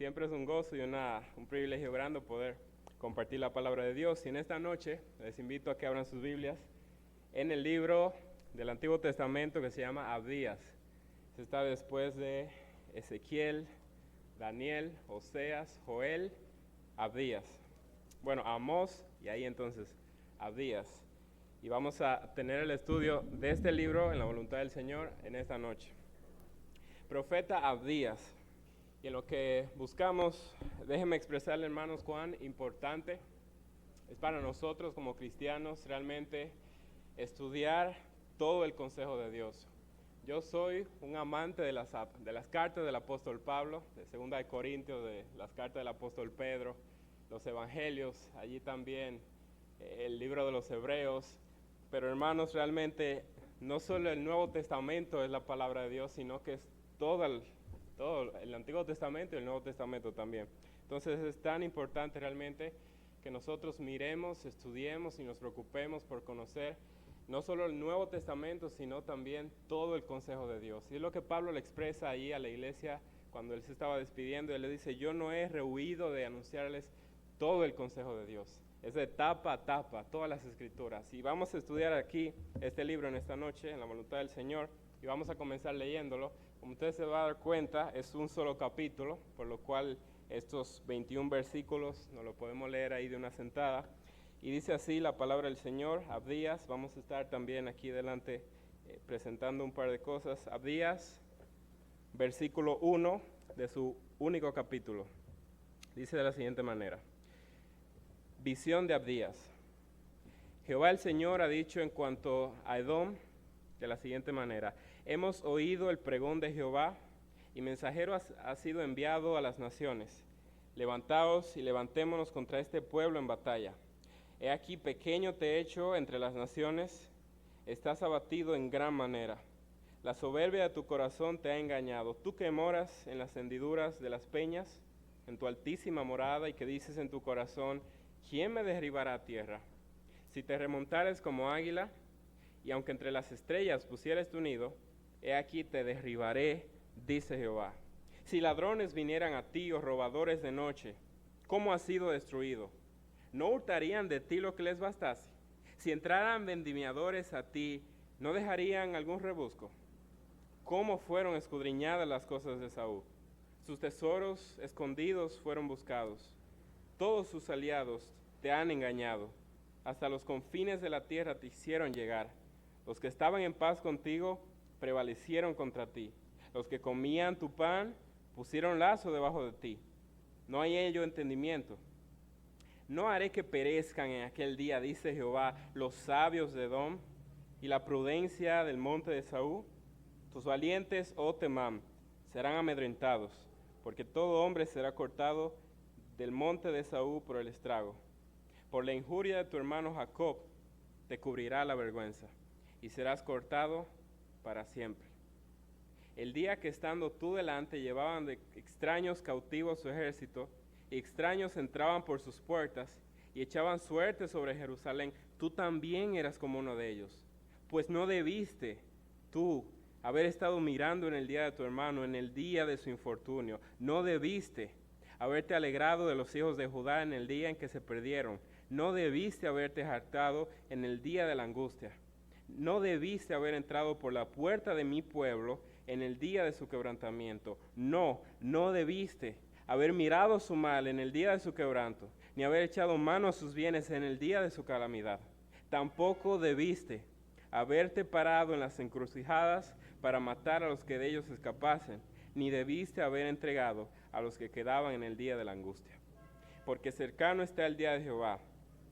Siempre es un gozo y un privilegio grande poder compartir la palabra de Dios. Y en esta noche les invito a que abran sus Biblias en el libro del Antiguo Testamento que se llama Abdías. Se está después de Ezequiel, Daniel, Oseas, Joel, Abdías. Bueno, Amós y ahí entonces Abdías. Y vamos a tener el estudio de este libro en la voluntad del Señor en esta noche. Profeta Abdías. Y en lo que buscamos, déjenme expresarle, hermanos, cuán importante es para nosotros como cristianos realmente estudiar todo el consejo de Dios. Yo soy un amante de las cartas del apóstol Pablo, de 2 de Corintios, de las cartas del apóstol Pedro, los evangelios, allí también el libro de los Hebreos. Pero hermanos, realmente no solo el Nuevo Testamento es la palabra de Dios, sino que es todo el Antiguo Testamento y el Nuevo Testamento también. Entonces es tan importante realmente que nosotros miremos, estudiemos y nos preocupemos por conocer no solo el Nuevo Testamento, sino también todo el consejo de Dios. Y es lo que Pablo le expresa ahí a la iglesia cuando él se estaba despidiendo. Él le dice: yo no he rehuido de anunciarles todo el consejo de Dios. Es de tapa a tapa, todas las escrituras. Y vamos a estudiar aquí este libro en esta noche, en la voluntad del Señor, y vamos a comenzar leyéndolo. Como usted se va a dar cuenta, es un solo capítulo, por lo cual estos 21 versículos nos lo podemos leer ahí de una sentada. Y dice así la palabra del Señor. Abdías, vamos a estar también aquí delante presentando un par de cosas. Abdías, versículo 1 de su único capítulo. Dice de la siguiente manera: visión de Abdías. Jehová el Señor ha dicho en cuanto a Edom de la siguiente manera: hemos oído el pregón de Jehová, y mensajero ha sido enviado a las naciones. Levantaos y levantémonos contra este pueblo en batalla. He aquí, pequeño te he hecho entre las naciones, estás abatido en gran manera. La soberbia de tu corazón te ha engañado. Tú que moras en las hendiduras de las peñas, en tu altísima morada, y que dices en tu corazón: ¿quién me derribará a tierra? Si te remontares como águila, y aunque entre las estrellas pusieres tu nido, he aquí te derribaré, dice Jehová. Si ladrones vinieran a ti, o robadores de noche, ¿cómo has sido destruido? ¿No hurtarían de ti lo que les bastase? Si entraran vendimiadores a ti, ¿no dejarían algún rebusco? ¿Cómo fueron escudriñadas las cosas de Saúl? Sus tesoros escondidos fueron buscados. Todos sus aliados te han engañado. Hasta los confines de la tierra te hicieron llegar. Los que estaban en paz contigo prevalecieron contra ti. Los que comían tu pan pusieron lazo debajo de ti. No hay en ello entendimiento. No haré que perezcan en aquel día, dice Jehová, los sabios de Edom y la prudencia del monte de Saúl. Tus valientes, oh Temán, serán amedrentados, porque todo hombre será cortado del monte de Saúl por el estrago. Por la injuria de tu hermano Jacob te cubrirá la vergüenza, y serás cortado para siempre. El día que estando tú delante llevaban de extraños cautivos su ejército, y extraños entraban por sus puertas y echaban suerte sobre Jerusalén, tú también eras como uno de ellos. Pues no debiste tú haber estado mirando en el día de tu hermano, en el día de su infortunio. No debiste haberte alegrado de los hijos de Judá en el día en que se perdieron. No debiste haberte jactado en el día de la angustia. No debiste haber entrado por la puerta de mi pueblo en el día de su quebrantamiento. No debiste haber mirado su mal en el día de su quebranto, ni haber echado mano a sus bienes en el día de su calamidad. Tampoco debiste haberte parado en las encrucijadas para matar a los que de ellos escapasen, ni debiste haber entregado a los que quedaban en el día de la angustia. Porque cercano está el día de Jehová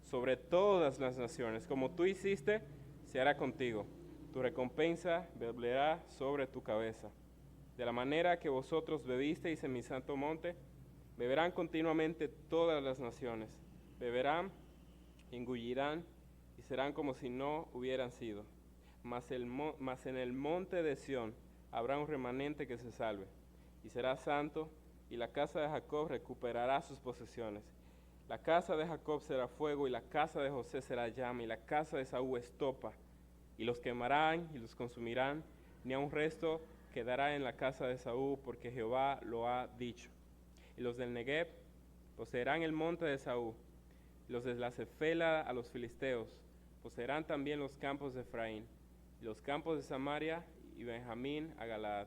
sobre todas las naciones. Como tú hiciste, se hará contigo. Tu recompensa volverá sobre tu cabeza. De la manera que vosotros bebisteis en mi santo monte, beberán continuamente todas las naciones. Beberán, engullirán y serán como si no hubieran sido. Mas en el monte de Sión habrá un remanente que se salve, y será santo, y la casa de Jacob recuperará sus posesiones. La casa de Jacob será fuego, y la casa de José será llama, y la casa de Saúl estopa, y los quemarán y los consumirán, ni a un resto quedará en la casa de Saúl, porque Jehová lo ha dicho. y los del Negev poseerán el monte de Esaú, los de la Cefela a los filisteos, poseerán también los campos de Efraín, y los campos de Samaria y Benjamín a Galaad.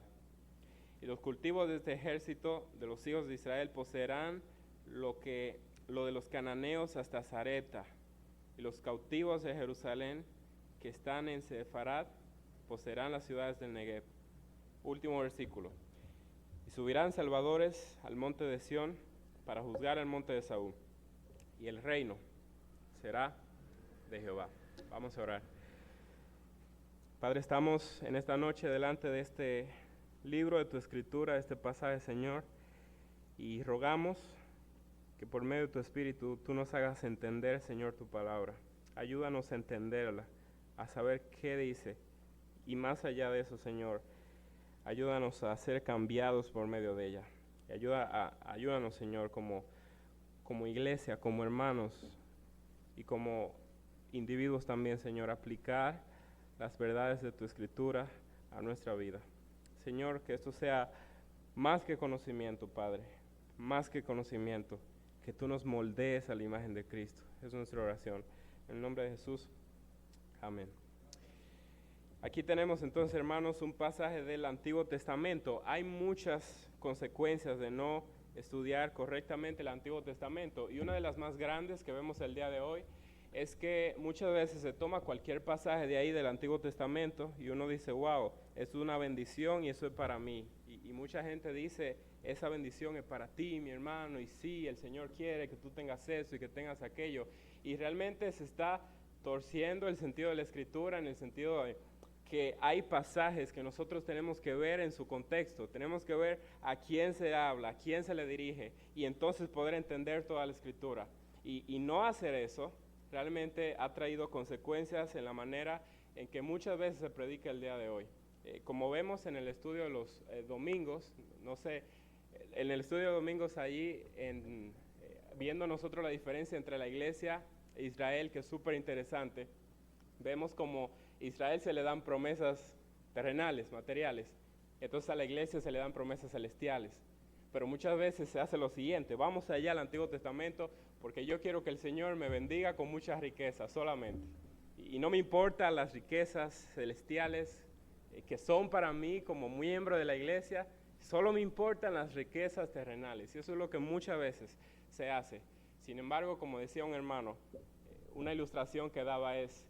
Y los cultivos de este ejército de los hijos de Israel poseerán lo de los cananeos hasta Zareta, y los cautivos de Jerusalén que están en Sefarad poseerán las ciudades del Negev. Último versículo. Y subirán salvadores al monte de Sión para juzgar el monte de Saúl, y el reino será de Jehová. Vamos a orar. Padre, estamos en esta noche delante de este libro de tu escritura, este pasaje, Señor, y rogamos que por medio de tu Espíritu tú nos hagas entender, Señor, tu palabra. Ayúdanos a entenderla, a saber qué dice, y más allá de eso, Señor, ayúdanos a ser cambiados por medio de ella. Y ayúdanos, Señor, como iglesia, como hermanos y como individuos también, Señor, a aplicar las verdades de tu escritura a nuestra vida. Señor, que esto sea más que conocimiento, Padre, más que conocimiento, que tú nos moldees a la imagen de Cristo. Es nuestra oración. En el nombre de Jesús, amén. Aquí tenemos entonces, hermanos, un pasaje del Antiguo Testamento. Hay muchas consecuencias de no estudiar correctamente el Antiguo Testamento, y una de las más grandes que vemos el día de hoy es que muchas veces se toma cualquier pasaje de ahí del Antiguo Testamento y uno dice, wow, esto es una bendición y eso es para mí. Y mucha gente dice, esa bendición es para ti, mi hermano, y sí, el Señor quiere que tú tengas eso y que tengas aquello. Y realmente se está torciendo el sentido de la Escritura, en el sentido de que hay pasajes que nosotros tenemos que ver en su contexto, tenemos que ver a quién se habla, a quién se le dirige, y entonces poder entender toda la Escritura. Y no hacer eso realmente ha traído consecuencias en la manera en que muchas veces se predica el día de hoy. Como vemos en el estudio de los domingos, no sé, en el estudio de domingos allí, viendo nosotros la diferencia entre la iglesia e Israel, que es súper interesante, vemos como Israel se le dan promesas terrenales, materiales, entonces a la iglesia se le dan promesas celestiales. Pero muchas veces se hace lo siguiente, vamos allá al Antiguo Testamento porque yo quiero que el Señor me bendiga con muchas riquezas solamente. Y no me importan las riquezas celestiales que son para mí como miembro de la iglesia, solo me importan las riquezas terrenales. Y eso es lo que muchas veces se hace. Sin embargo, como decía un hermano, una ilustración que daba es,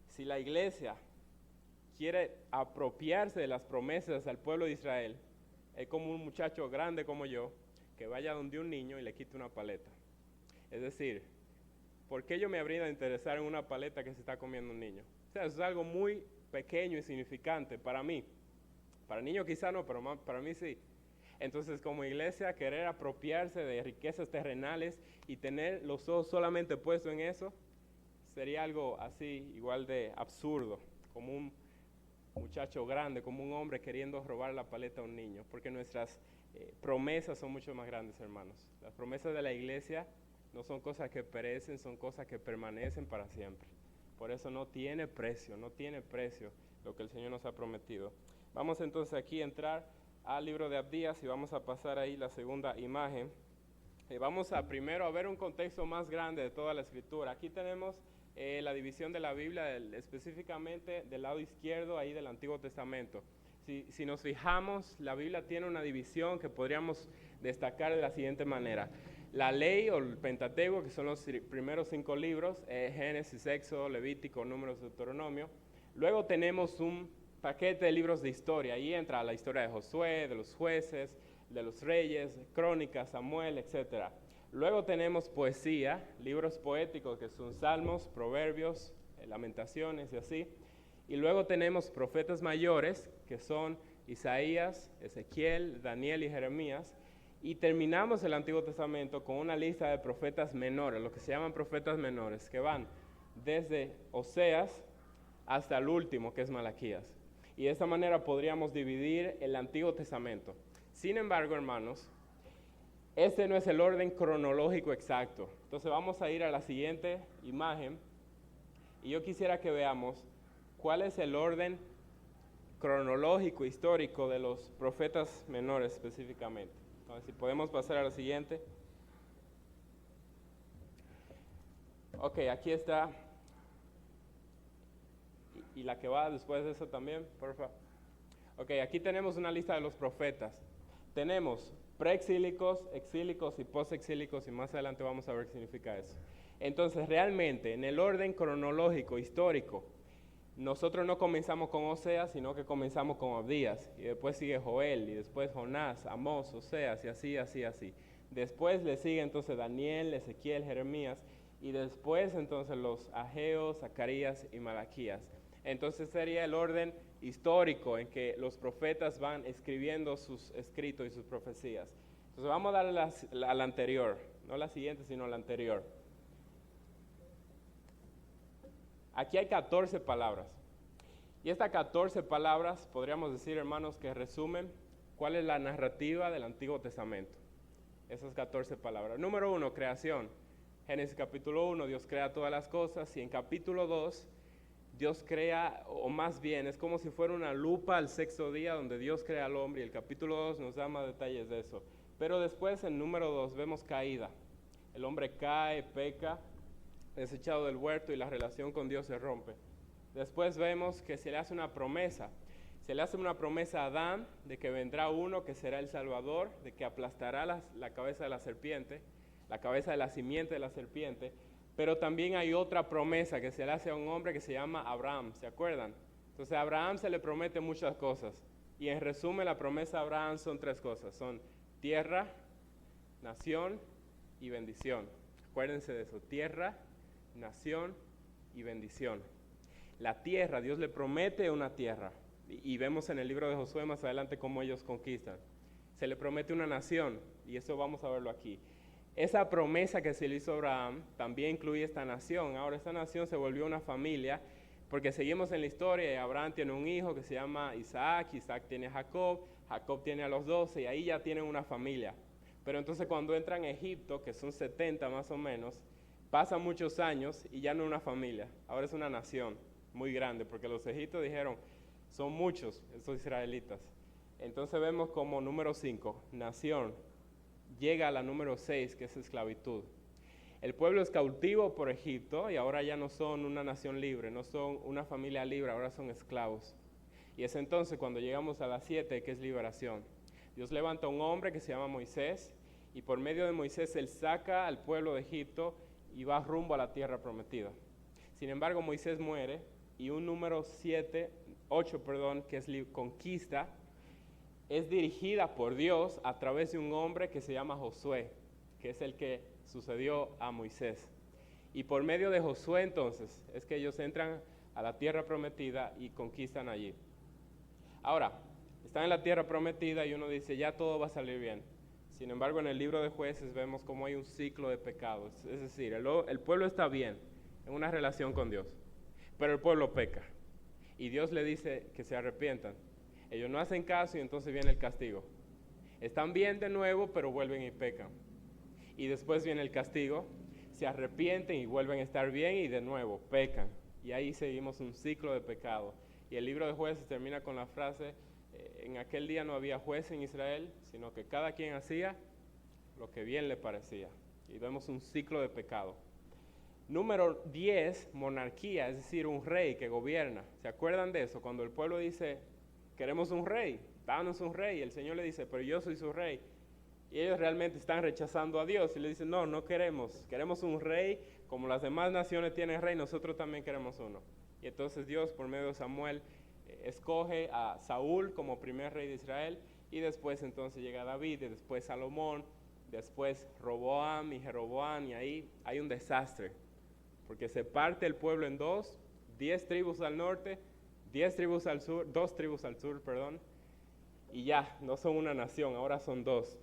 si la iglesia quiere apropiarse de las promesas al pueblo de Israel, es como un muchacho grande como yo, que vaya donde un niño y le quite una paleta. Es decir, ¿por qué yo me habría de interesar en una paleta que se está comiendo un niño? O sea, eso es algo muy pequeño y significante para mí. Para el niño quizá no, pero para mí sí. Entonces, como iglesia, querer apropiarse de riquezas terrenales y tener los ojos solamente puestos en eso, sería algo así, igual de absurdo, como un muchacho grande, como un hombre queriendo robar la paleta a un niño, porque nuestras promesas son mucho más grandes, hermanos. Las promesas de la iglesia no son cosas que perecen, son cosas que permanecen para siempre. Por eso no tiene precio lo que el Señor nos ha prometido. Vamos entonces aquí a entrar al libro de Abdías y vamos a pasar ahí la segunda imagen. Vamos a primero a ver un contexto más grande de toda la Escritura. Aquí tenemos la división de la Biblia, específicamente del lado izquierdo ahí del Antiguo Testamento. Si nos fijamos, la Biblia tiene una división que podríamos destacar de la siguiente manera. La ley o el Pentateuco, que son los primeros 5 libros, Génesis, Éxodo, Levítico, Números, Deuteronomio. Luego tenemos un paquete de libros de historia. Ahí entra la historia de Josué, de los jueces, de los reyes, Crónicas, Samuel, etc. Luego tenemos poesía, libros poéticos que son Salmos, Proverbios, Lamentaciones y así. Y luego tenemos profetas mayores, que son Isaías, Ezequiel, Daniel y Jeremías. Y terminamos el Antiguo Testamento con una lista de profetas menores, lo que se llaman profetas menores, que van desde Oseas hasta el último, que es Malaquías. Y de esta manera podríamos dividir el Antiguo Testamento. Sin embargo, hermanos, este no es el orden cronológico exacto. Entonces vamos a ir a la siguiente imagen y yo quisiera que veamos cuál es el orden cronológico histórico de los profetas menores específicamente. A ver si podemos pasar a la siguiente. Ok, aquí está. Y la que va después de eso también, por favor. Ok, aquí tenemos una lista de los profetas. Tenemos preexílicos, exílicos y postexílicos, y más adelante vamos a ver qué significa eso. Entonces, realmente, en el orden cronológico, histórico, nosotros no comenzamos con Oseas, sino que comenzamos con Abdías, y después sigue Joel, y después Jonás, Amós, Oseas, y así, así, así. Después le sigue entonces Daniel, Ezequiel, Jeremías, y después entonces los Ageos, Zacarías y Malaquías. Entonces sería el orden histórico en que los profetas van escribiendo sus escritos y sus profecías. Entonces vamos a darle a la anterior, no la siguiente, sino la anterior. Aquí hay 14 palabras. Y estas 14 palabras, podríamos decir, hermanos, que resumen cuál es la narrativa del Antiguo Testamento. Esas 14 palabras. Número 1, creación. Génesis capítulo 1, Dios crea todas las cosas. Y en capítulo 2, Dios crea, o más bien, es como si fuera una lupa al sexto día donde Dios crea al hombre. Y el capítulo 2 nos da más detalles de eso. Pero después, en número 2, vemos caída. El hombre cae, peca, es echado del huerto y la relación con Dios se rompe. Después vemos que se le hace una promesa. Se le hace una promesa a Adán de que vendrá uno que será el Salvador, de que aplastará la cabeza de la serpiente, la cabeza de la simiente de la serpiente. Pero también hay otra promesa que se le hace a un hombre que se llama Abraham, ¿se acuerdan? Entonces a Abraham se le promete muchas cosas. Y en resumen, la promesa a Abraham son 3 cosas. Son tierra, nación y bendición. Acuérdense de eso, tierra, nación y bendición. La tierra, Dios le promete una tierra. Y vemos en el libro de Josué más adelante cómo ellos conquistan. Se le promete una nación, y eso vamos a verlo aquí. Esa promesa que se le hizo a Abraham también incluye esta nación. Ahora esta nación se volvió una familia, porque seguimos en la historia y Abraham tiene un hijo que se llama Isaac, Isaac tiene a Jacob, Jacob tiene a los 12 y ahí ya tienen una familia. Pero entonces cuando entran a Egipto, que son 70 más o menos, pasan muchos años y ya no es una familia, ahora es una nación muy grande, porque los egipcios dijeron, son muchos estos israelitas. Entonces vemos como número 5, nación, llega a la número 6, que es esclavitud. El pueblo es cautivo por Egipto y ahora ya no son una nación libre, no son una familia libre, ahora son esclavos. Y es entonces cuando llegamos a la 7, que es liberación. Dios levanta a un hombre que se llama Moisés, y por medio de Moisés él saca al pueblo de Egipto y va rumbo a la tierra prometida. Sin embargo, Moisés muere y un número 8, que es conquista, es dirigida por Dios a través de un hombre que se llama Josué, que es el que sucedió a Moisés. Y por medio de Josué entonces es que ellos entran a la tierra prometida y conquistan allí. Ahora, están en la tierra prometida y uno dice, ya todo va a salir bien. Sin embargo, en el libro de Jueces vemos cómo hay un ciclo de pecados. Es decir, el pueblo está bien en una relación con Dios, pero el pueblo peca. Y Dios le dice que se arrepientan. Ellos no hacen caso y entonces viene el castigo. Están bien de nuevo, pero vuelven y pecan. Y después viene el castigo, se arrepienten y vuelven a estar bien y de nuevo pecan. Y ahí seguimos un ciclo de pecado. Y el libro de Jueces termina con la frase, en aquel día no había juez en Israel, sino que cada quien hacía lo que bien le parecía. Y vemos un ciclo de pecado. Número 10, monarquía, es decir, un rey que gobierna. ¿Se acuerdan de eso? Cuando el pueblo dice, queremos un rey, danos un rey. El Señor le dice, pero yo soy su rey. Y ellos realmente están rechazando a Dios y le dicen, no queremos. Queremos un rey, como las demás naciones tienen rey, nosotros también queremos uno. Y entonces Dios, por medio de Samuel, escoge a Saúl como primer rey de Israel. Y después entonces llega David, y después Salomón, después Roboam y Jeroboam. Y ahí hay un desastre, porque se parte el pueblo en dos, 10 tribus al norte, 10 tribus al sur, 2 tribus al sur, y ya, no son una nación, ahora son 2.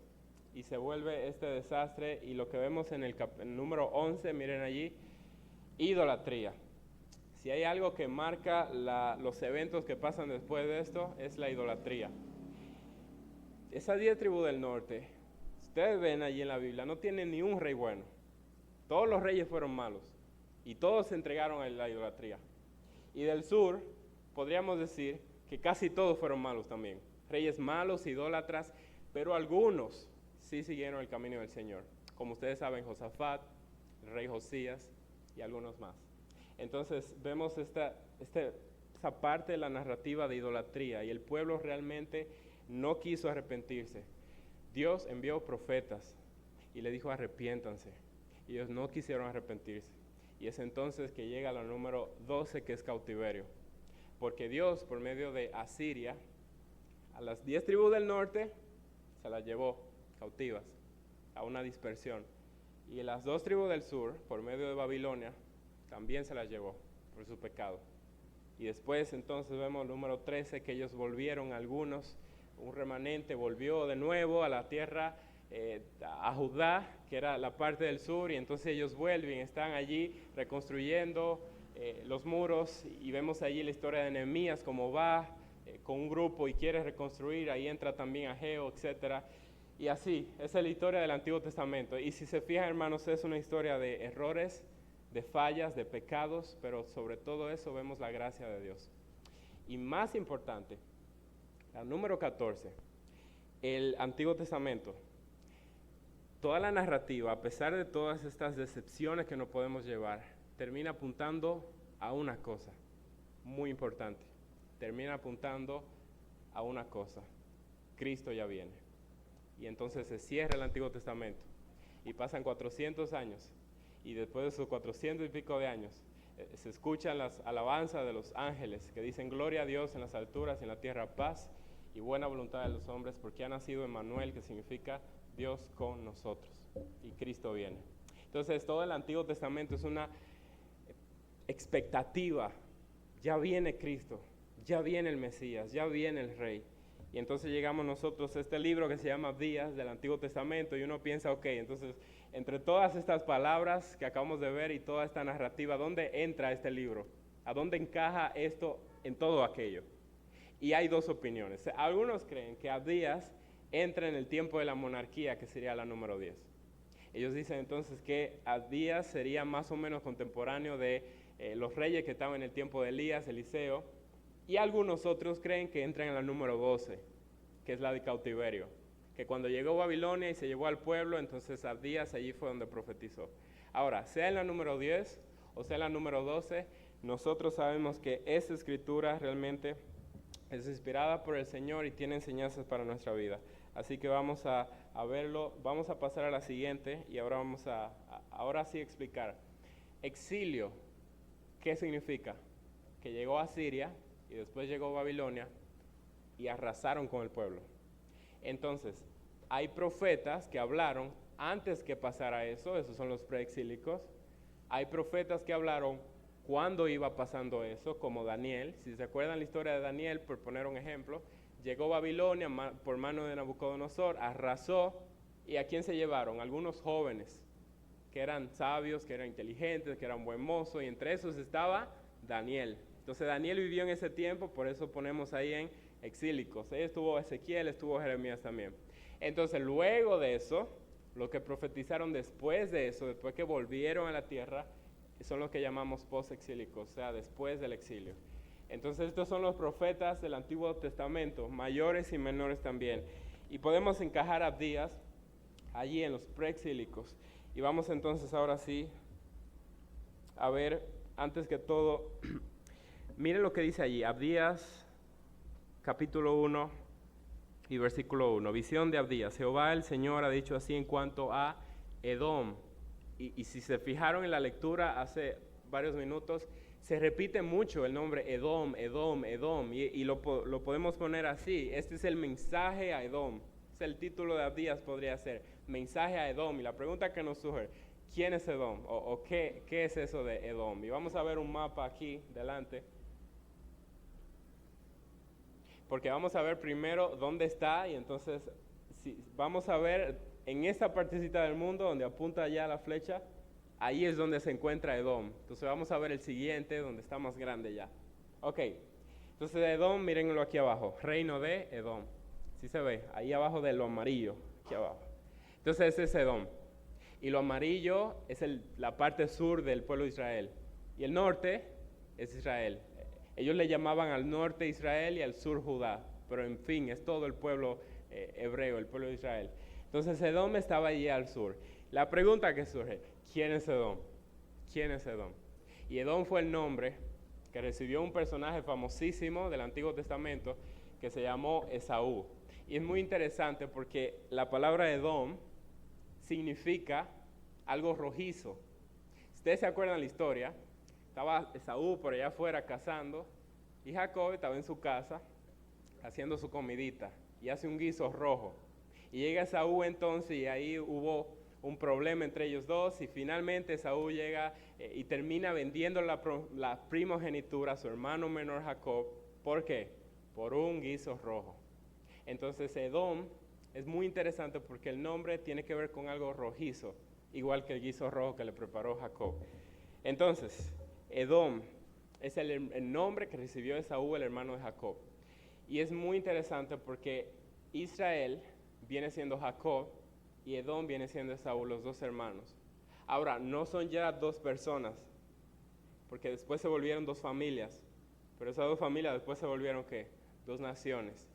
Y se vuelve este desastre, y lo que vemos en el número 11, miren allí, idolatría. Si hay algo que marca los eventos que pasan después de esto, es la idolatría. Esas 10 tribus del norte, ustedes ven allí en la Biblia, no tienen ni un rey bueno. Todos los reyes fueron malos, y todos se entregaron a la idolatría. Y del sur, podríamos decir que casi todos fueron malos también. Reyes malos, idólatras, pero algunos sí siguieron el camino del Señor. Como ustedes saben, Josafat, el rey Josías y algunos más. Entonces vemos esa parte de la narrativa de idolatría, y el pueblo realmente no quiso arrepentirse. Dios envió profetas y le dijo arrepiéntanse, y ellos no quisieron arrepentirse. Y es entonces que llega la número 12, que es cautiverio. Porque Dios, por medio de Asiria, a las 10 tribus del norte se las llevó cautivas a una dispersión. Y las 2 tribus del sur, por medio de Babilonia, también se las llevó por su pecado. Y después entonces vemos el número 13, que ellos volvieron, algunos, un remanente volvió de nuevo a la tierra, a Judá, que era la parte del sur, y entonces ellos vuelven, están allí reconstruyendo los muros, y vemos allí la historia de Nehemías, cómo va con un grupo y quiere reconstruir, ahí entra también Ageo, etcétera. Y así, esa es la historia del Antiguo Testamento. Y si se fijan, hermanos, es una historia de errores, de fallas, de pecados, pero sobre todo eso vemos la gracia de Dios. Y más importante, la número 14, el Antiguo Testamento. Toda la narrativa, a pesar de todas estas decepciones que nos podemos llevar, termina apuntando a una cosa muy importante. Termina apuntando a una cosa: Cristo ya viene. Y entonces se cierra el Antiguo Testamento y pasan 400 años, y después de esos 400 y pico de años se escuchan las alabanzas de los ángeles que dicen gloria a Dios en las alturas y en la tierra paz y buena voluntad de los hombres, porque ha nacido Emmanuel, que significa Dios con nosotros, y Cristo viene. Entonces todo el Antiguo Testamento es una expectativa: ya viene Cristo, ya viene el Mesías, ya viene el Rey. Y entonces llegamos nosotros a este libro que se llama Días del Antiguo Testamento, y uno piensa, ok, entonces entre todas estas palabras que acabamos de ver y toda esta narrativa, ¿dónde entra este libro? ¿A dónde encaja esto en todo aquello? Y hay 2 opiniones. Algunos creen que Abdías entra en el tiempo de la monarquía, que sería la número 10. Ellos dicen entonces que Abdías sería más o menos contemporáneo de los reyes que estaban en el tiempo de Elías, Eliseo. Y algunos otros creen que entran en la número 12, que es la de cautiverio, que cuando llegó Babilonia y se llevó al pueblo, entonces Abdías allí fue donde profetizó. Ahora, sea en la número 10 o sea en la número 12, nosotros sabemos que esa escritura realmente es inspirada por el Señor y tiene enseñanzas para nuestra vida. Así que vamos a verlo, vamos a pasar a la siguiente, y ahora vamos ahora sí explicar. Exilio, ¿qué significa? Que llegó a Siria y después llegó Babilonia y arrasaron con el pueblo. Entonces, hay profetas que hablaron antes que pasara eso, esos son los preexílicos. Hay profetas que hablaron cuando iba pasando eso, como Daniel. Si se acuerdan la historia de Daniel, por poner un ejemplo, llegó Babilonia por mano de Nabucodonosor, arrasó, ¿y a quién se llevaron? Algunos jóvenes que eran sabios, que eran inteligentes, que eran buen mozo, y entre esos estaba Daniel. Entonces Daniel vivió en ese tiempo, por eso ponemos ahí en exílicos. Ahí estuvo Ezequiel, estuvo Jeremías también. Entonces luego de eso, los que profetizaron después de eso, después que volvieron a la tierra, son los que llamamos post-exílicos, o sea, después del exilio. Entonces estos son los profetas del Antiguo Testamento, mayores y menores también. Y podemos encajar a Abdías allí en los preexílicos. Y vamos entonces ahora sí a ver, antes que todo, miren lo que dice allí, Abdías, capítulo 1 y versículo 1. Visión de Abdías. Jehová el Señor ha dicho así en cuanto a Edom. Y si se fijaron en la lectura hace varios minutos, se repite mucho el nombre Edom, Edom, Edom. Y lo podemos poner así. Este es el mensaje a Edom. Es el título de Abdías, podría ser. Mensaje a Edom. Y la pregunta que nos surge, ¿quién es Edom? ¿O qué es eso de Edom? Y vamos a ver un mapa aquí delante. Porque vamos a ver primero dónde está, y entonces vamos a ver en esta partecita del mundo donde apunta ya la flecha, ahí es donde se encuentra Edom. Entonces vamos a ver el siguiente donde está más grande ya. Ok, entonces Edom, mírenlo aquí abajo, reino de Edom. ¿Sí se ve? Ahí abajo de lo amarillo, aquí abajo. Entonces ese es Edom. Y lo amarillo es la parte sur del pueblo de Israel. Y el norte es Israel. Ellos le llamaban al norte Israel y al sur Judá, pero en fin, es todo el pueblo hebreo, el pueblo de Israel. Entonces Edom estaba allí al sur. La pregunta que surge, ¿quién es Edom? ¿Quién es Edom? Y Edom fue el nombre que recibió un personaje famosísimo del Antiguo Testamento que se llamó Esaú. Y es muy interesante porque la palabra Edom significa algo rojizo. Si ustedes se acuerdan la historia, estaba Esaú por allá afuera cazando y Jacob estaba en su casa haciendo su comidita y hace un guiso rojo. Y llega Esaú entonces y ahí hubo un problema entre ellos dos y finalmente Esaú llega y termina vendiendo la primogenitura a su hermano menor Jacob. ¿Por qué? Por un guiso rojo. Entonces Edom es muy interesante porque el nombre tiene que ver con algo rojizo, igual que el guiso rojo que le preparó Jacob. Entonces, Edom es el nombre que recibió Esaú, el hermano de Jacob. Y es muy interesante porque Israel viene siendo Jacob y Edom viene siendo Esaú, los dos hermanos. Ahora, no son ya dos personas, porque después se volvieron dos familias, pero esas dos familias después se volvieron, ¿qué? Dos naciones.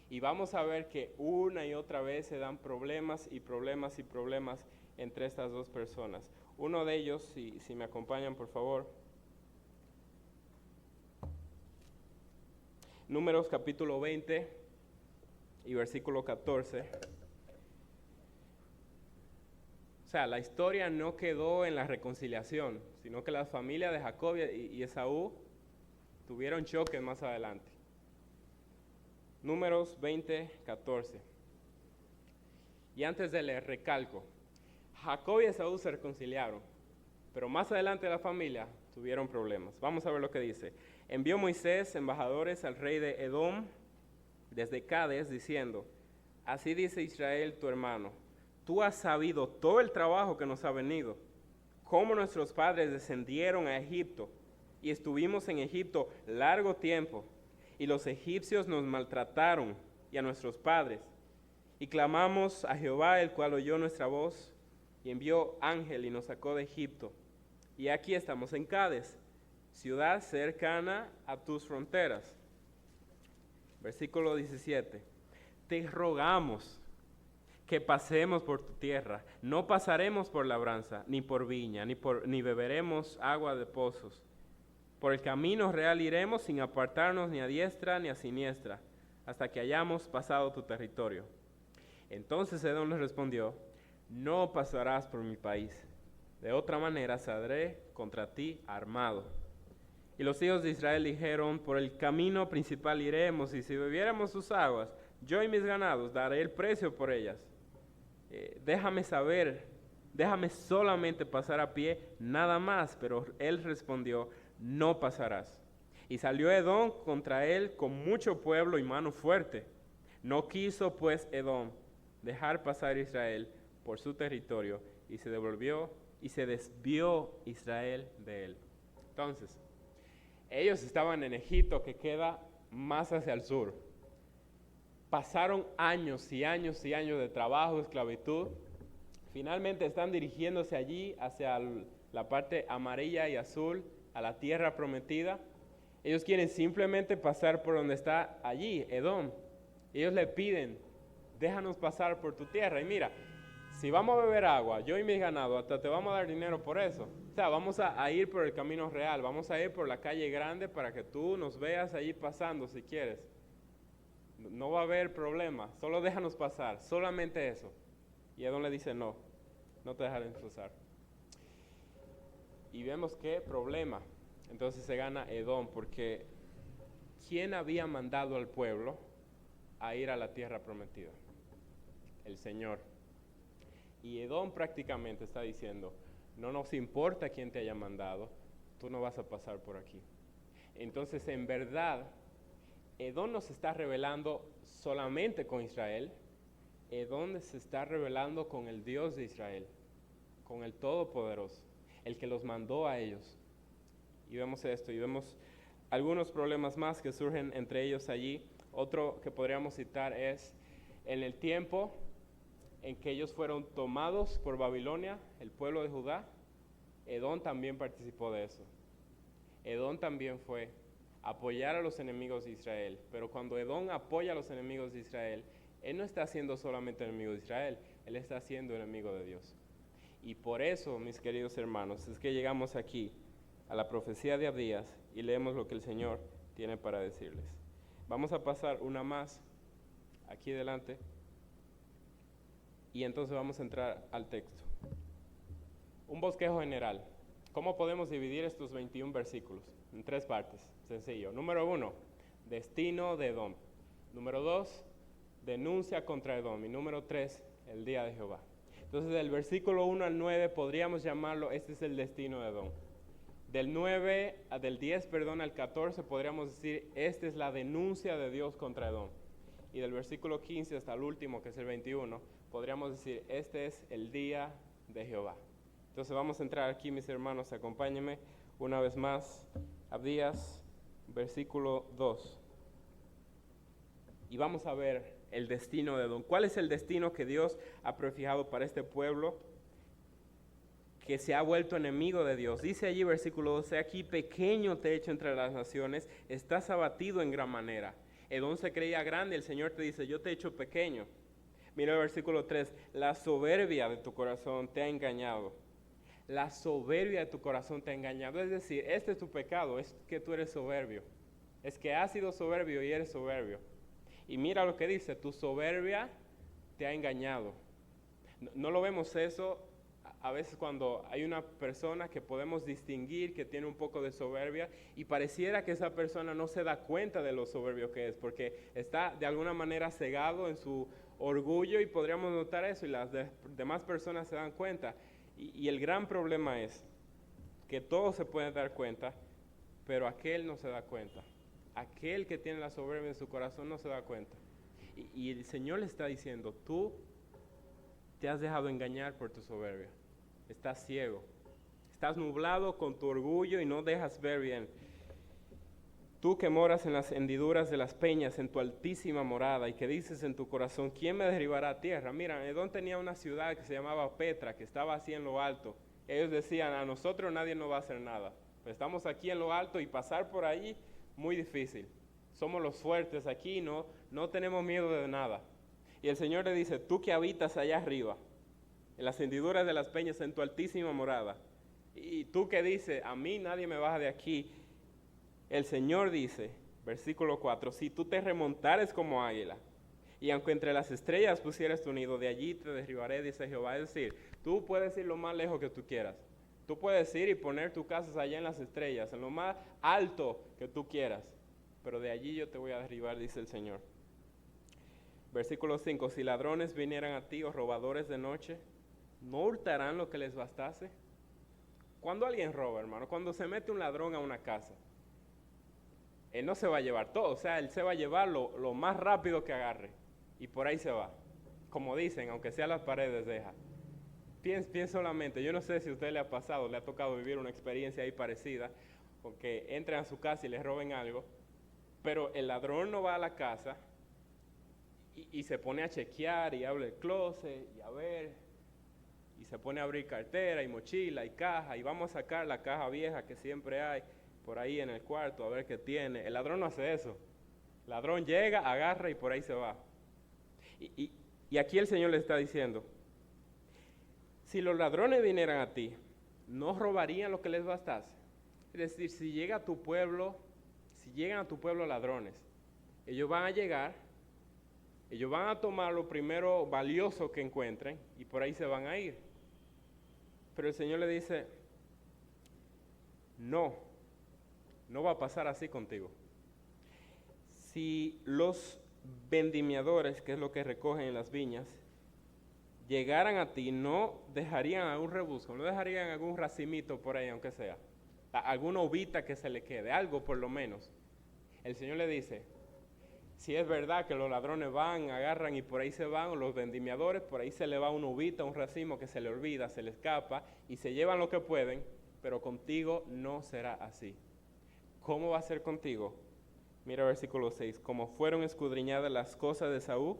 Y vamos a ver que una y otra vez se dan problemas y problemas y problemas entre estas dos personas. Uno de ellos, si me acompañan por favor, Números capítulo 20 y versículo 14. O sea, la historia no quedó en la reconciliación, sino que las familias de Jacob y Esaú tuvieron choques más adelante. Números 20, 14. Y antes de leer, recalco, Jacob y Esaú se reconciliaron, pero más adelante la familia tuvieron problemas. Vamos a ver lo que dice. Envió Moisés embajadores al rey de Edom desde Cades, diciendo, así dice Israel tu hermano, tú has sabido todo el trabajo que nos ha venido, cómo nuestros padres descendieron a Egipto y estuvimos en Egipto largo tiempo, y los egipcios nos maltrataron y a nuestros padres, y clamamos a Jehová, el cual oyó nuestra voz, y envió ángel y nos sacó de Egipto. Y aquí estamos en Cades, ciudad cercana a tus fronteras. Versículo 17. Te rogamos que pasemos por tu tierra. No pasaremos por labranza, ni por viña, ni beberemos agua de pozos. Por el camino real iremos sin apartarnos ni a diestra ni a siniestra, hasta que hayamos pasado tu territorio. Entonces Edom les respondió, no pasarás por mi país. De otra manera saldré contra ti armado. Y los hijos de Israel dijeron, por el camino principal iremos, y si bebiéramos sus aguas, yo y mis ganados daré el precio por ellas. Déjame solamente pasar a pie, nada más. Pero él respondió, no pasarás. Y salió Edom contra él con mucho pueblo y mano fuerte. No quiso pues Edom dejar pasar a Israel por su territorio, y se desvió Israel de él. Entonces, ellos estaban en Egipto, que queda más hacia el sur. Pasaron años y años y años de trabajo, de esclavitud. Finalmente están dirigiéndose allí hacia la parte amarilla y azul, a la tierra prometida. Ellos quieren simplemente pasar por donde está allí, Edom. Ellos le piden, déjanos pasar por tu tierra. Y mira, si vamos a beber agua, yo y mis ganados, hasta te vamos a dar dinero por eso. O sea, vamos a ir por el camino real, vamos a ir por la calle grande para que tú nos veas allí pasando si quieres. No va a haber problema, solo déjanos pasar, solamente eso. Y Edom le dice, no te dejaré pasar. Y vemos qué problema. Entonces se gana Edom, porque ¿quién había mandado al pueblo a ir a la tierra prometida? El Señor. Y Edom prácticamente está diciendo, no nos importa quién te haya mandado, tú no vas a pasar por aquí. Entonces, en verdad, Edom no se está rebelando solamente con Israel, Edom se está rebelando con el Dios de Israel, con el Todopoderoso, el que los mandó a ellos. Y vemos esto, y vemos algunos problemas más que surgen entre ellos allí. Otro que podríamos citar es, en el tiempo en que ellos fueron tomados por Babilonia, el pueblo de Judá, Edom también participó de eso. Edom también fue apoyar a los enemigos de Israel, pero cuando Edom apoya a los enemigos de Israel, él no está siendo solamente enemigo de Israel, él está siendo enemigo de Dios. Y por eso, mis queridos hermanos, es que llegamos aquí a la profecía de Abdías y leemos lo que el Señor tiene para decirles. Vamos a pasar una más aquí delante y entonces vamos a entrar al texto. Un bosquejo general. ¿Cómo podemos dividir estos 21 versículos? En 3 partes. Sencillo. Número 1, destino de Edom. Número 2, denuncia contra Edom. Y número 3, el día de Jehová. Entonces, del versículo 1 al 9 podríamos llamarlo, este es el destino de Edom. Del 10 al 14 podríamos decir, esta es la denuncia de Dios contra Edom. Y del versículo 15 hasta el último, que es el 21, podríamos decir, este es el día de Jehová. Entonces vamos a entrar aquí, mis hermanos, acompáñenme una vez más. Abdías, versículo 2. Y vamos a ver el destino de Edom. ¿Cuál es el destino que Dios ha prefijado para este pueblo que se ha vuelto enemigo de Dios? Dice allí versículo 12, aquí pequeño te he hecho entre las naciones, estás abatido en gran manera. Edom se creía grande, el Señor te dice, yo te he hecho pequeño. Mira el versículo 3, la soberbia de tu corazón te ha engañado. La soberbia de tu corazón te ha engañado. Es decir, este es tu pecado, es que tú eres soberbio. Es que has sido soberbio y eres soberbio. Y mira lo que dice, tu soberbia te ha engañado. No lo vemos eso a veces cuando hay una persona que podemos distinguir que tiene un poco de soberbia y pareciera que esa persona no se da cuenta de lo soberbio que es, porque está de alguna manera cegado en su orgullo y podríamos notar eso y las demás personas se dan cuenta. Y el gran problema es que todos se pueden dar cuenta, pero aquel no se da cuenta. Aquel que tiene la soberbia en su corazón no se da cuenta. Y el Señor le está diciendo, tú te has dejado engañar por tu soberbia. Estás ciego. Estás nublado con tu orgullo y no dejas ver bien. Tú que moras en las hendiduras de las peñas, en tu altísima morada, y que dices en tu corazón, ¿quién me derribará a tierra? Mira, Edom tenía una ciudad que se llamaba Petra, que estaba así en lo alto. Ellos decían, a nosotros nadie nos va a hacer nada. Pues estamos aquí en lo alto y pasar por ahí, muy difícil. Somos los fuertes aquí, no tenemos miedo de nada. Y el Señor le dice, tú que habitas allá arriba, en las hendiduras de las peñas, en tu altísima morada, y tú que dices, a mí nadie me baja de aquí, el Señor dice, versículo 4, si tú te remontares como águila, y aunque entre las estrellas pusieras tu nido, de allí te derribaré, dice Jehová. Es decir, tú puedes ir lo más lejos que tú quieras. Tú puedes ir y poner tu casa allá en las estrellas, en lo más alto que tú quieras, pero de allí yo te voy a derribar, dice el Señor. Versículo 5, si ladrones vinieran a ti o robadores de noche, ¿no hurtarán lo que les bastase? Cuando alguien roba, hermano, cuando se mete un ladrón a una casa, él no se va a llevar todo, o sea, él se va a llevar lo más rápido que agarre, y por ahí se va. Como dicen, aunque sea las paredes deja. Piensa solamente, yo no sé si a usted le ha pasado, le ha tocado vivir una experiencia ahí parecida, con que entren a su casa y les roben algo, pero el ladrón no va a la casa y se pone a chequear y abre el closet y a ver, y se pone a abrir cartera y mochila y caja, y vamos a sacar la caja vieja que siempre hay por ahí en el cuarto a ver qué tiene. El ladrón no hace eso. El ladrón llega, agarra y por ahí se va. Y aquí el Señor le está diciendo, si los ladrones vinieran a ti, ¿no robarían lo que les bastase? Es decir, si llegan a tu pueblo ladrones, ellos van a llegar, ellos van a tomar lo primero valioso que encuentren y por ahí se van a ir. Pero el Señor le dice, no va a pasar así contigo. Si los vendimiadores, que es lo que recogen en las viñas, llegaran a ti, no dejarían algún rebusco, no dejarían algún racimito por ahí, aunque sea, alguna uvita que se le quede, algo por lo menos. El Señor le dice, si es verdad que los ladrones van, agarran y por ahí se van, o los vendimiadores, por ahí se le va una uvita, un racimo que se le olvida, se le escapa, y se llevan lo que pueden, pero contigo no será así. ¿Cómo va a ser contigo? Mira versículo 6, como fueron escudriñadas las cosas de Saúl,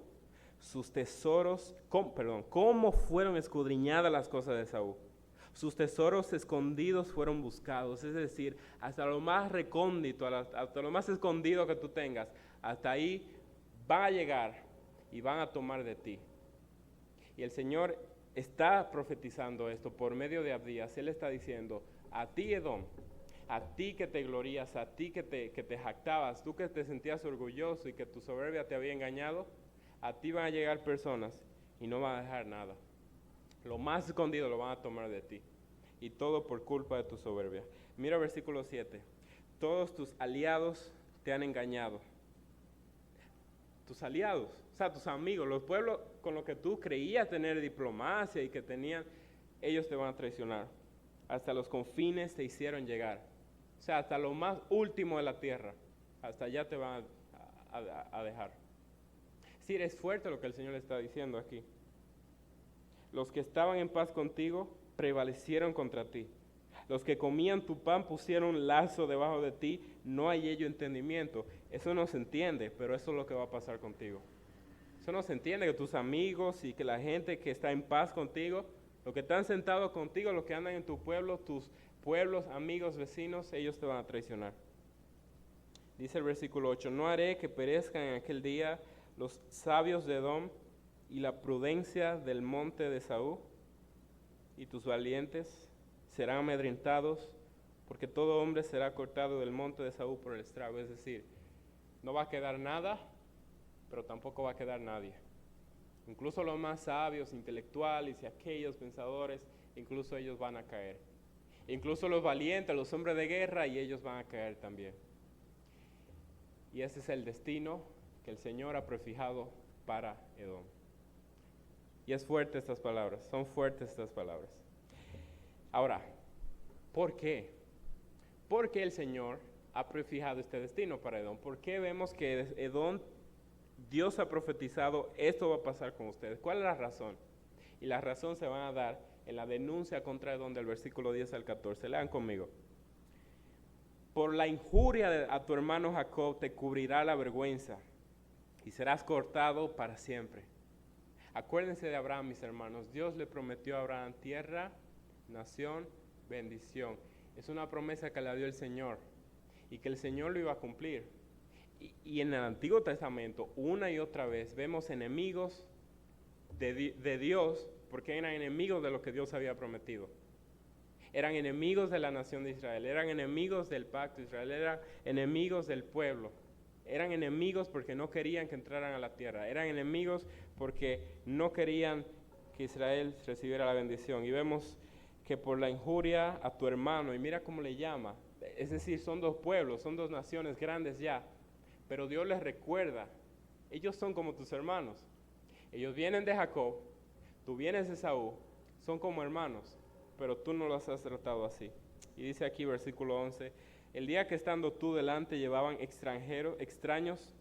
sus tesoros, ¿cómo fueron escudriñadas las cosas de Saúl? Sus tesoros escondidos fueron buscados, es decir, hasta lo más recóndito, hasta lo más escondido que tú tengas, hasta ahí van a llegar y van a tomar de ti. Y el Señor está profetizando esto por medio de Abdías. Él está diciendo, a ti Edom, a ti que te glorías, a ti que te jactabas, tú que te sentías orgulloso y que tu soberbia te había engañado, a ti van a llegar personas y no van a dejar nada. Lo más escondido lo van a tomar de ti. Y todo por culpa de tu soberbia. Mira versículo 7. Todos tus aliados te han engañado. Tus aliados, o sea, tus amigos, los pueblos con los que tú creías tener diplomacia y que tenían, ellos te van a traicionar. Hasta los confines te hicieron llegar. O sea, hasta lo más último de la tierra. Hasta allá te van a dejar. Sí, es fuerte lo que el Señor le está diciendo aquí. Los que estaban en paz contigo prevalecieron contra ti. Los que comían tu pan pusieron lazo debajo de ti, no hay ello entendimiento. Eso no se entiende, pero eso es lo que va a pasar contigo. Eso no se entiende, que tus amigos y que la gente que está en paz contigo, los que están sentados contigo, los que andan en tu pueblo, tus pueblos, amigos, vecinos, ellos te van a traicionar. Dice el versículo 8, no haré que perezcan en aquel día los sabios de Edom y la prudencia del monte de Saúl, y tus valientes serán amedrentados, porque todo hombre será cortado del monte de Saúl por el estrago. Es decir, no va a quedar nada, pero tampoco va a quedar nadie. Incluso los más sabios, intelectuales y aquellos pensadores, incluso ellos van a caer. Incluso los valientes, los hombres de guerra, y ellos van a caer también. Y ese es el destino que el Señor ha prefijado para Edom. Y es fuerte estas palabras, son fuertes estas palabras. Ahora, ¿por qué? ¿Por qué el Señor ha prefijado este destino para Edom? ¿Por qué vemos que Edom, Dios ha profetizado, esto va a pasar con ustedes? ¿Cuál es la razón? Y la razón se van a dar en la denuncia contra Edom del versículo 10 al 14. Lean conmigo. Por la injuria a tu hermano Jacob te cubrirá la vergüenza y serás cortado para siempre. Acuérdense de Abraham, mis hermanos. Dios le prometió a Abraham tierra, nación, bendición. Es una promesa que le dio el Señor y que el Señor lo iba a cumplir. Y en el Antiguo Testamento, una y otra vez, vemos enemigos de Dios, porque eran enemigos de lo que Dios había prometido. Eran enemigos de la nación de Israel, eran enemigos del pacto de Israel, eran enemigos del pueblo. Eran enemigos porque no querían que entraran a la tierra. Eran enemigos porque no querían que Israel recibiera la bendición. Y vemos que por la injuria a tu hermano, y mira cómo le llama, es decir, son dos pueblos, son dos naciones grandes ya, pero Dios les recuerda, ellos son como tus hermanos. Ellos vienen de Jacob, tú vienes de Saúl, son como hermanos, pero tú no los has tratado así. Y dice aquí versículo 11, el día que estando tú delante llevaban extraños,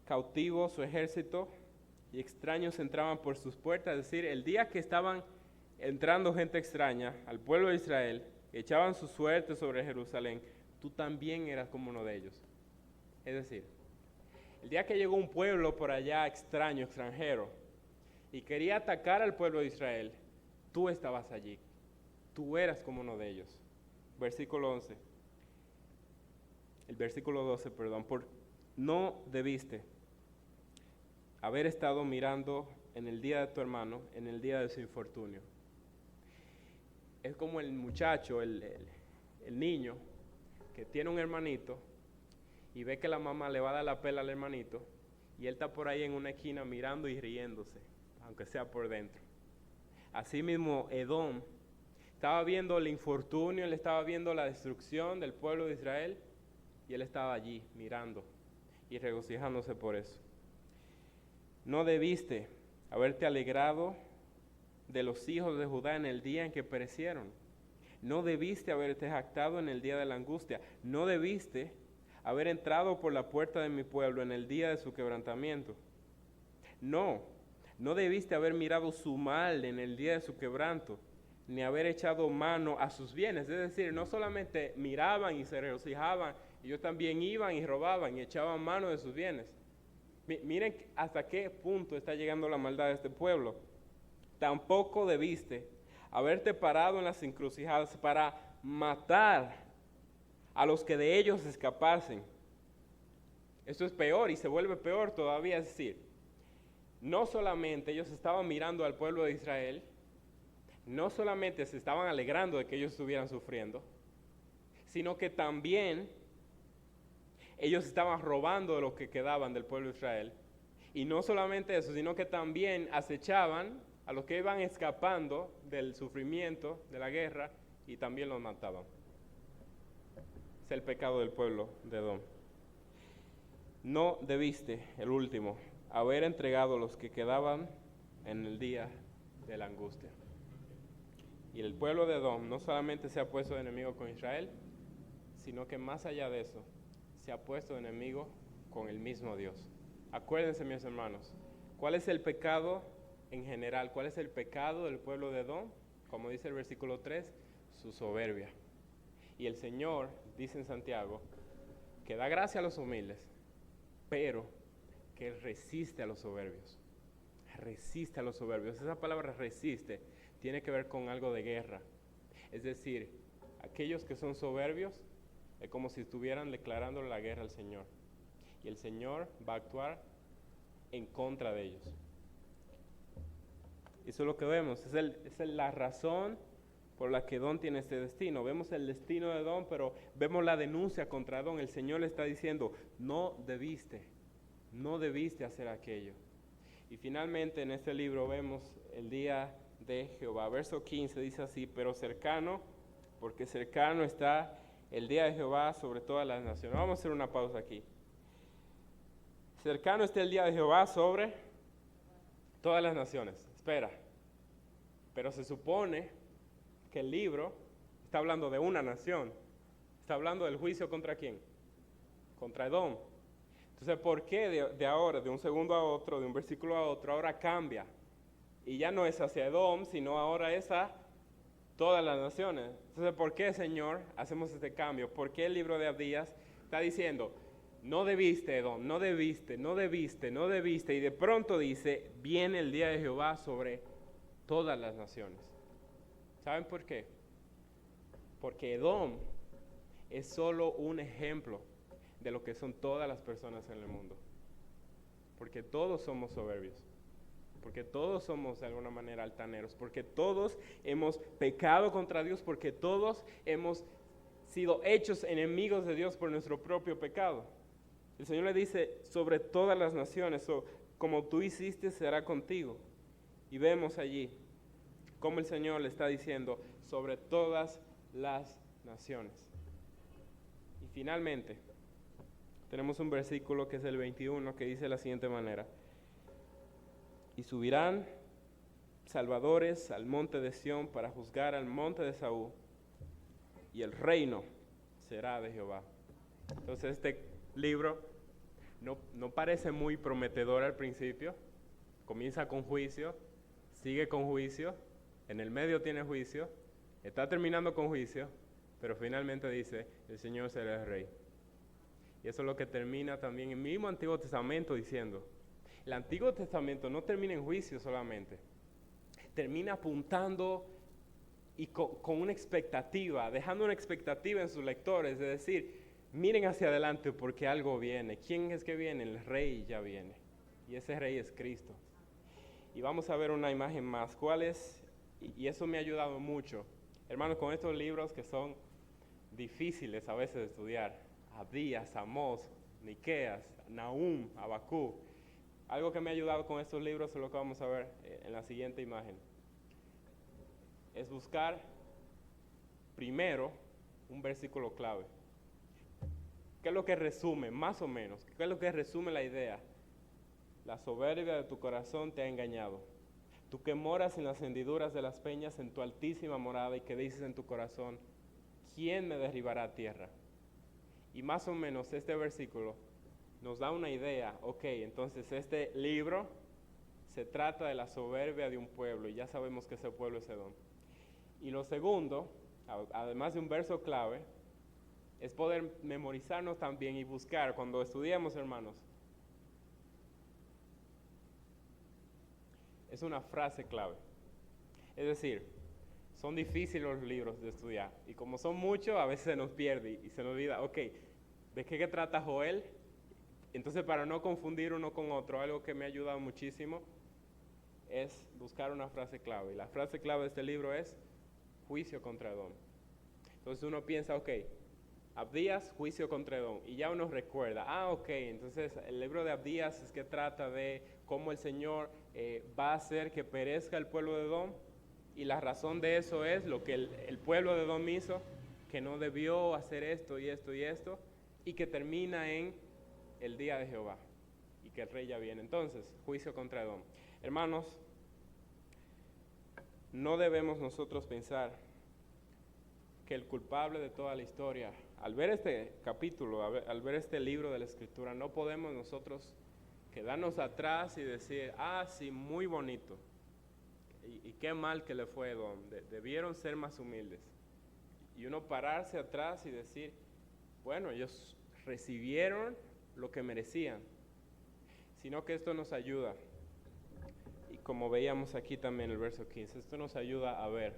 cautivos su ejército, y extraños entraban por sus puertas. Es decir, el día que estaban entrando gente extraña al pueblo de Israel, echaban su suerte sobre Jerusalén, tú también eras como uno de ellos. Es decir, el día que llegó un pueblo por allá extraño, extranjero, y quería atacar al pueblo de Israel, tú estabas allí, tú eras como uno de ellos. Versículo 11, el versículo 12, perdón, no debiste haber estado mirando en el día de tu hermano, en el día de su infortunio. Es como el muchacho, el niño, que tiene un hermanito y ve que la mamá le va a dar la pela al hermanito y él está por ahí en una esquina mirando y riéndose, aunque sea por dentro. Así mismo Edom estaba viendo el infortunio, él estaba viendo la destrucción del pueblo de Israel y él estaba allí mirando y regocijándose por eso. No debiste haberte alegrado de los hijos de Judá en el día en que perecieron. No debiste haberte jactado en el día de la angustia. No debiste haber entrado por la puerta de mi pueblo en el día de su quebrantamiento. No debiste haber mirado su mal en el día de su quebranto, ni haber echado mano a sus bienes. Es decir, no solamente miraban y se regocijaban, ellos también iban y robaban y echaban mano de sus bienes. Miren hasta qué punto está llegando la maldad de este pueblo. Tampoco debiste haberte parado en las encrucijadas para matar a los que de ellos escapasen. Esto es peor y se vuelve peor todavía, es decir, no solamente ellos estaban mirando al pueblo de Israel, no solamente se estaban alegrando de que ellos estuvieran sufriendo, sino que también ellos estaban robando de lo que quedaban del pueblo de Israel. Y no solamente eso, sino que también acechaban a los que iban escapando del sufrimiento, de la guerra, y también los mataban. Es el pecado del pueblo de Edom. No debiste, el último, haber entregado los que quedaban en el día de la angustia. Y el pueblo de Edom no solamente se ha puesto de enemigo con Israel, sino que más allá de eso, se ha puesto de enemigo con el mismo Dios. Acuérdense, mis hermanos, ¿cuál es el pecado en general? ¿Cuál es el pecado del pueblo de Edom? Como dice el versículo 3, su soberbia. Y el Señor, dice en Santiago, que da gracia a los humildes, pero que resiste a los soberbios. Resiste a los soberbios. Esa palabra resiste tiene que ver con algo de guerra. Es decir, aquellos que son soberbios es como si estuvieran declarando la guerra al Señor. Y el Señor va a actuar en contra de ellos. Eso es lo que vemos. Es la razón por la que Edom tiene este destino. Vemos el destino de Edom, pero vemos la denuncia contra Edom. El Señor le está diciendo, no debiste hacer aquello. Y finalmente en este libro vemos el día de Jehová. Verso 15 dice así, pero cercano, porque cercano está el día de Jehová sobre todas las naciones. Vamos a hacer una pausa aquí. Cercano está el día de Jehová sobre todas las naciones. Espera, pero se supone que el libro está hablando de una nación. Está hablando del juicio ¿contra quién? Contra Edom. Entonces, ¿por qué de ahora, de un segundo a otro, de un versículo a otro, ahora cambia? Y ya no es hacia Edom, sino ahora es a todas las naciones. Entonces, ¿por qué, Señor, hacemos este cambio? ¿Por qué el libro de Abdías está diciendo, no debiste, Edom, no debiste, y de pronto dice, viene el día de Jehová sobre todas las naciones? ¿Saben por qué? Porque Edom es solo un ejemplo de lo que son todas las personas en el mundo. Porque todos somos soberbios. Porque todos somos de alguna manera altaneros. Porque todos hemos pecado contra Dios. Porque todos hemos sido hechos enemigos de Dios por nuestro propio pecado. El Señor le dice, sobre todas las naciones, como tú hiciste será contigo. Y vemos allí cómo el Señor le está diciendo, sobre todas las naciones. Y finalmente, tenemos un versículo que es el 21 que dice de la siguiente manera, y subirán salvadores al monte de Sión para juzgar al monte de Saúl, y el reino será de Jehová. Entonces este libro no parece muy prometedor al principio. Comienza con juicio, sigue con juicio, en el medio tiene juicio, está terminando con juicio, pero finalmente dice, el Señor será el rey. Y eso es lo que termina también el mismo Antiguo Testamento diciendo. El Antiguo Testamento no termina en juicio solamente, termina apuntando y con una expectativa, dejando una expectativa en sus lectores, de decir, miren hacia adelante porque algo viene. ¿Quién es que viene? El rey ya viene. Y ese rey es Cristo. Y vamos a ver una imagen más. ¿Cuál es? Y eso me ha ayudado mucho. Hermanos, con estos libros que son difíciles a veces de estudiar. Abdías, Amós, Miqueas, Nahum, Habacuc. Algo que me ha ayudado con estos libros es lo que vamos a ver en la siguiente imagen. Es buscar primero un versículo clave. ¿Qué es lo que resume, más o menos? ¿Qué es lo que resume la idea? La soberbia de tu corazón te ha engañado. Tú que moras en las hendiduras de las peñas, en tu altísima morada, y que dices en tu corazón, ¿quién me derribará a tierra? Y más o menos este versículo nos da una idea. Ok, entonces este libro se trata de la soberbia de un pueblo, y ya sabemos que ese pueblo es Edom. Y lo segundo, además de un verso clave, es poder memorizarnos también y buscar, cuando estudiamos, hermanos, es una frase clave. Es decir, son difíciles los libros de estudiar, y como son muchos, a veces se nos pierde y se nos olvida, ok, ¿de qué trata Joel? Entonces, para no confundir uno con otro, algo que me ha ayudado muchísimo es buscar una frase clave. Y la frase clave de este libro es juicio contra Edom. Entonces uno piensa, ok, Abdías, juicio contra Edom. Y ya uno recuerda, ok, entonces el libro de Abdías es que trata de cómo el Señor va a hacer que perezca el pueblo de Edom. Y la razón de eso es lo que el pueblo de Edom hizo, que no debió hacer esto y esto y esto, y que termina en el día de Jehová, y que el rey ya viene. Entonces, juicio contra Edom. Hermanos, no debemos nosotros pensar que el culpable de toda la historia, al ver este capítulo, al ver este libro de la Escritura, no podemos nosotros quedarnos atrás y decir, sí, muy bonito, y qué mal que le fue a Edom, debieron ser más humildes. Y uno pararse atrás y decir, bueno, ellos recibieron lo que merecían, sino que esto nos ayuda. Y como veíamos aquí también en el verso 15, esto nos ayuda a ver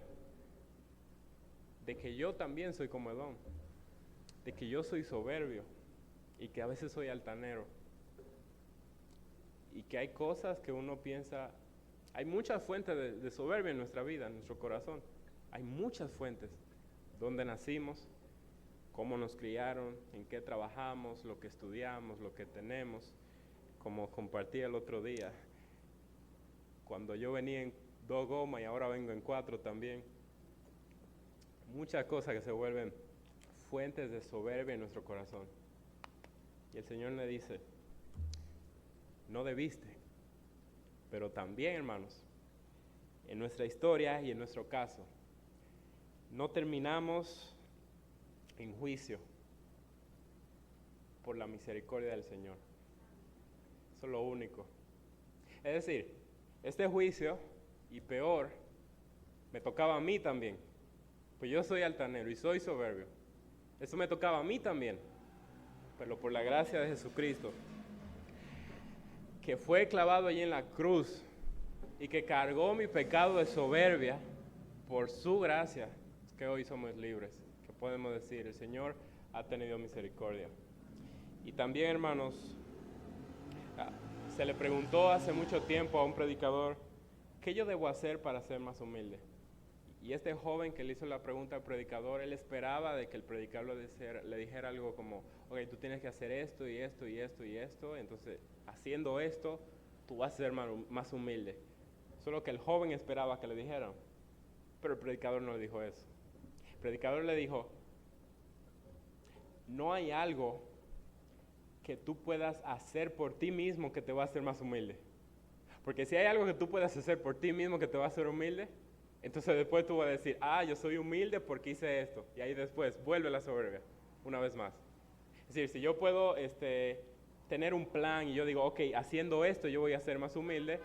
de que yo también soy como Edom, de que yo soy soberbio y que a veces soy altanero, y que hay cosas que uno piensa, hay muchas fuentes de soberbia en nuestra vida, en nuestro corazón, hay muchas fuentes, dónde nacimos, cómo nos criaron, en qué trabajamos, lo que estudiamos, lo que tenemos, como compartí el otro día, cuando yo venía en 2 gomas y ahora vengo en 4 también. Muchas cosas que se vuelven fuentes de soberbia en nuestro corazón. Y el Señor le dice, no debiste, pero también, hermanos, en nuestra historia y en nuestro caso, no terminamos en juicio por la misericordia del Señor. Eso es lo único. Es decir, este juicio, y peor, me tocaba a mí también. Pues yo soy altanero y soy soberbio. Eso me tocaba a mí también. Pero por la gracia de Jesucristo, que fue clavado allí en la cruz y que cargó mi pecado de soberbia, por su gracia, es que hoy somos libres. Que podemos decir, el Señor ha tenido misericordia. Y también, hermanos, se le preguntó hace mucho tiempo a un predicador, ¿qué yo debo hacer para ser más humilde? Y este joven que le hizo la pregunta al predicador, él esperaba de que el predicador le dijera algo como, ok, tú tienes que hacer esto y esto y esto y esto, entonces haciendo esto, tú vas a ser más humilde. Solo que el joven esperaba que le dijeran, pero el predicador no le dijo eso. El predicador le dijo, no hay algo que tú puedas hacer por ti mismo que te va a hacer más humilde. Porque si hay algo que tú puedas hacer por ti mismo que te va a hacer humilde, entonces después tú vas a decir, yo soy humilde porque hice esto. Y ahí después vuelve la soberbia, una vez más. Es decir, si yo puedo tener un plan y yo digo, ok, haciendo esto yo voy a ser más humilde,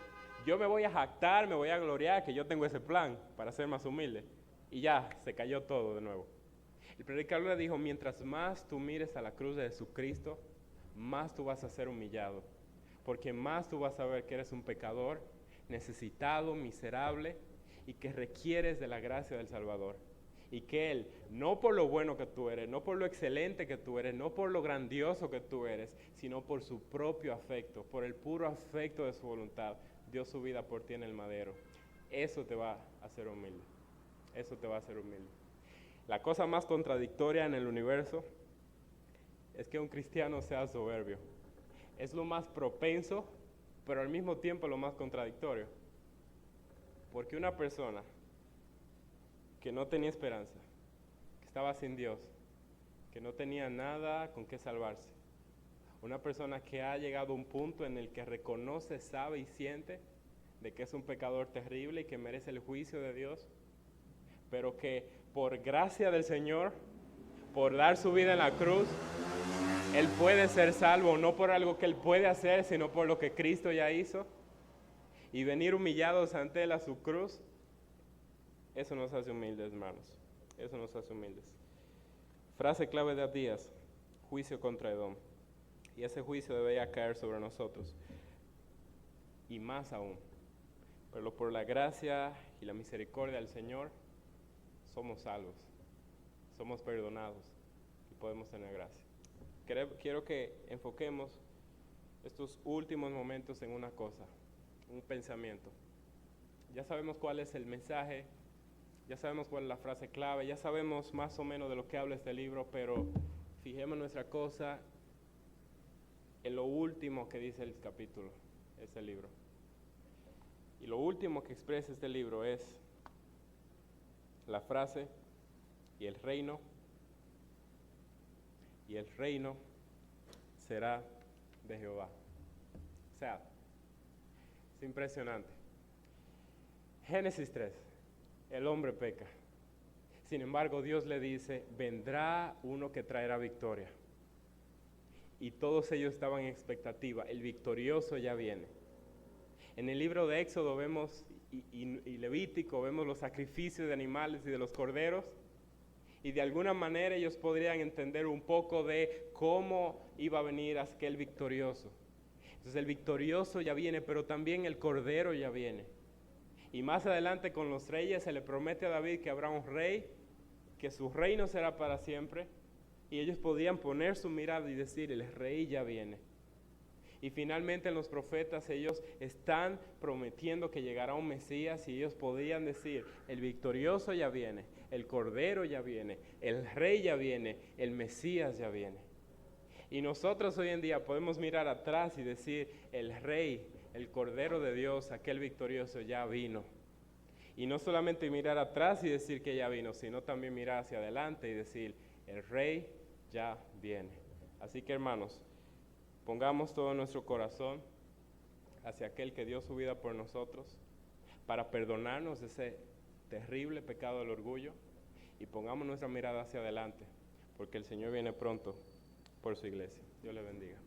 yo me voy a jactar, me voy a gloriar que yo tengo ese plan para ser más humilde. Y ya, se cayó todo de nuevo. El predicador le dijo, mientras más tú mires a la cruz de Jesucristo, más tú vas a ser humillado. Porque más tú vas a ver que eres un pecador, necesitado, miserable, y que requieres de la gracia del Salvador. Y que Él, no por lo bueno que tú eres, no por lo excelente que tú eres, no por lo grandioso que tú eres, sino por su propio afecto, por el puro afecto de su voluntad, dio su vida por ti en el madero. Eso te va a hacer humilde. Eso te va a hacer humilde. La cosa más contradictoria en el universo es que un cristiano sea soberbio. Es lo más propenso, pero al mismo tiempo lo más contradictorio. Porque una persona que no tenía esperanza, que estaba sin Dios, que no tenía nada con qué salvarse, una persona que ha llegado a un punto en el que reconoce, sabe y siente de que es un pecador terrible y que merece el juicio de Dios, pero que por gracia del Señor, por dar su vida en la cruz, él puede ser salvo, no por algo que él puede hacer, sino por lo que Cristo ya hizo, y venir humillados ante él a su cruz. Eso nos hace humildes, hermanos. Eso nos hace humildes. Frase clave de Abdías: juicio contra Edom. Y ese juicio debería caer sobre nosotros. Y más aún. Pero por la gracia y la misericordia del Señor, somos salvos. Somos perdonados. Y podemos tener gracia. Quiero que enfoquemos estos últimos momentos en una cosa. Un pensamiento. ya sabemos cuál es el mensaje, ya sabemos cuál es la frase clave, ya sabemos más o menos de lo que habla este libro, pero fijemos nuestra cosa en lo último que dice el capítulo, este libro. Y lo último que expresa este libro es la frase, y el reino será de Jehová. O sea, es impresionante. Génesis 3, el hombre peca. Sin embargo, Dios le dice, vendrá uno que traerá victoria. Y todos ellos estaban en expectativa, el victorioso ya viene. En el libro de Éxodo vemos, y Levítico, vemos los sacrificios de animales y de los corderos, y de alguna manera ellos podrían entender un poco de cómo iba a venir aquel victorioso. Entonces el victorioso ya viene, pero también el cordero ya viene. Y más adelante con los reyes se le promete a David que habrá un rey, que su reino será para siempre, y ellos podían poner su mirada y decir, el rey ya viene. Y finalmente en los profetas ellos están prometiendo que llegará un Mesías y ellos podían decir, el victorioso ya viene, el cordero ya viene, el rey ya viene, el Mesías ya viene. Y nosotros hoy en día podemos mirar atrás y decir, el rey, el cordero de Dios, aquel victorioso ya vino. Y no solamente mirar atrás y decir que ya vino, sino también mirar hacia adelante y decir, el rey ya viene. Así que hermanos, pongamos todo nuestro corazón hacia aquel que dio su vida por nosotros para perdonarnos ese terrible pecado del orgullo y pongamos nuestra mirada hacia adelante porque el Señor viene pronto por su iglesia. Dios le bendiga.